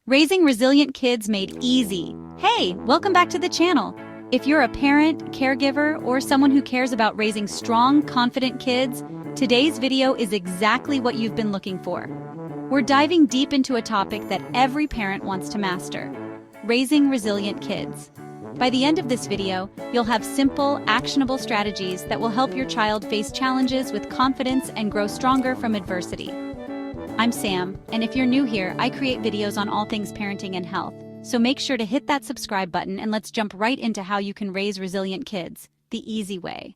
Raising resilient kids made easy. Hey, welcome back to the channel. If you're a parent, caregiver, or someone who cares about raising strong, confident kids, today's video is exactly what you've been looking for. We're diving deep into a topic that every parent wants to master: raising resilient kids. By the end of this video, you'll have simple, actionable strategies that will help your child face challenges with confidence and grow stronger from adversity. I'm Sam, and if you're new here, I create videos on all things parenting and health, so make sure to hit that subscribe button and let's jump right into how you can raise resilient kids, the easy way.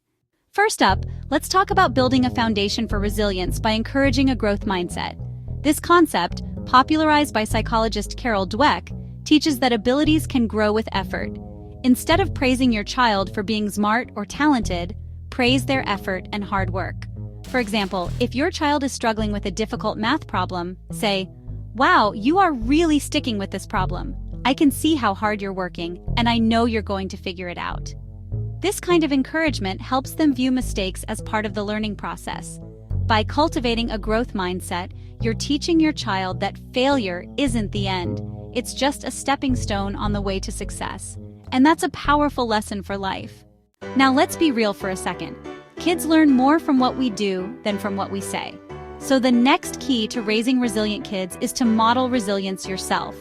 First up, let's talk about building a foundation for resilience by encouraging a growth mindset. This concept, popularized by psychologist Carol Dweck, teaches that abilities can grow with effort. Instead of praising your child for being smart or talented, praise their effort and hard work. For example, if your child is struggling with a difficult math problem, say, "Wow, you are really sticking with this problem. I can see how hard you're working, and I know you're going to figure it out." This kind of encouragement helps them view mistakes as part of the learning process. By cultivating a growth mindset, you're teaching your child that failure isn't the end. It's just a stepping stone on the way to success. And that's a powerful lesson for life. Now let's be real for a second. Kids learn more from what we do than from what we say. So the next key to raising resilient kids is to model resilience yourself.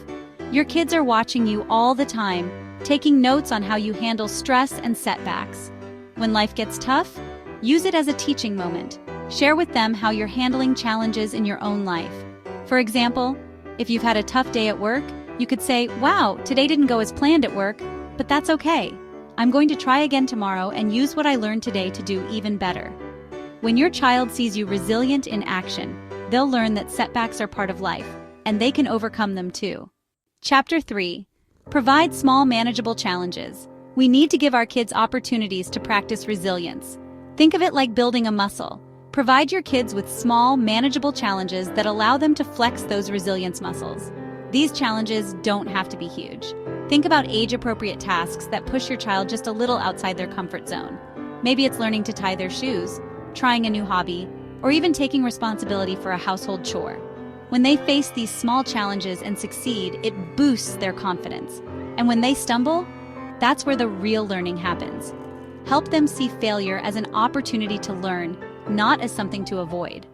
Your kids are watching you all the time, taking notes on how you handle stress and setbacks. When life gets tough, use it as a teaching moment. Share with them how you're handling challenges in your own life. For example, if you've had a tough day at work, you could say, "Wow, today didn't go as planned at work, but that's okay. I'm going to try again tomorrow and use what I learned today to do even better." When your child sees you resilient in action, they'll learn that setbacks are part of life, and they can overcome them too. Chapter 3. Provide small, manageable challenges. We need to give our kids opportunities to practice resilience. Think of it like building a muscle. Provide your kids with small, manageable challenges that allow them to flex those resilience muscles. These challenges don't have to be huge. Think about age-appropriate tasks that push your child just a little outside their comfort zone. Maybe it's learning to tie their shoes, trying a new hobby, or even taking responsibility for a household chore. When they face these small challenges and succeed, it boosts their confidence. And when they stumble, that's where the real learning happens. Help them see failure as an opportunity to learn, not as something to avoid.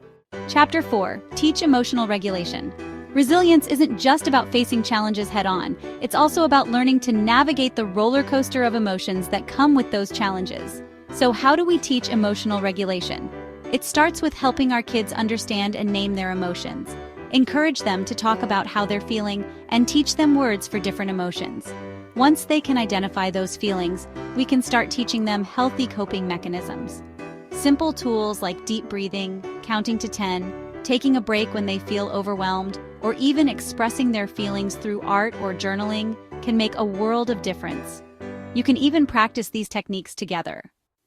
Chapter 4. Teach emotional regulation. Resilience isn't just about facing challenges head-on, it's also about learning to navigate the roller coaster of emotions that come with those challenges. So how do we teach emotional regulation? It starts with helping our kids understand and name their emotions. Encourage them to talk about how they're feeling and teach them words for different emotions. Once they can identify those feelings, we can start teaching them healthy coping mechanisms. Simple tools like deep breathing, counting to 10, taking a break when they feel overwhelmed, or even expressing their feelings through art or journaling can make a world of difference. You can even practice these techniques together.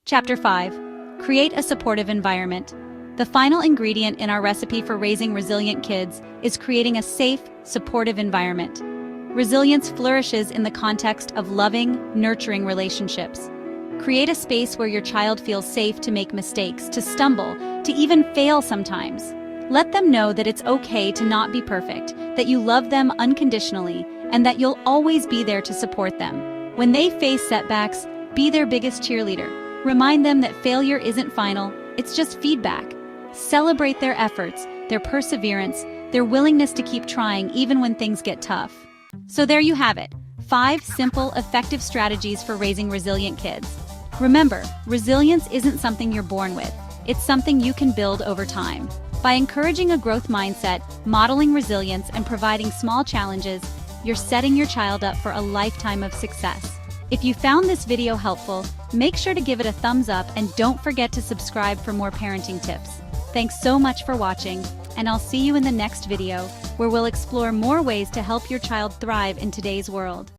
Chapter 5. Create a supportive environment. The final ingredient in our recipe for raising resilient kids is creating a safe, supportive environment. Resilience flourishes in the context of loving, nurturing relationships. Create a space where your child feels safe to make mistakes, to stumble, to even fail sometimes. Let them know that it's okay to not be perfect, that you love them unconditionally, and that you'll always be there to support them. When they face setbacks, be their biggest cheerleader. Remind them that failure isn't final, it's just feedback. Celebrate their efforts, their perseverance, their willingness to keep trying even when things get tough. So there you have it, 5 simple, effective strategies for raising resilient kids. Remember, resilience isn't something you're born with, it's something you can build over time. By encouraging a growth mindset, modeling resilience, and providing small challenges, you're setting your child up for a lifetime of success. If you found this video helpful, make sure to give it a thumbs up and don't forget to subscribe for more parenting tips. Thanks so much for watching, and I'll see you in the next video, where we'll explore more ways to help your child thrive in today's world.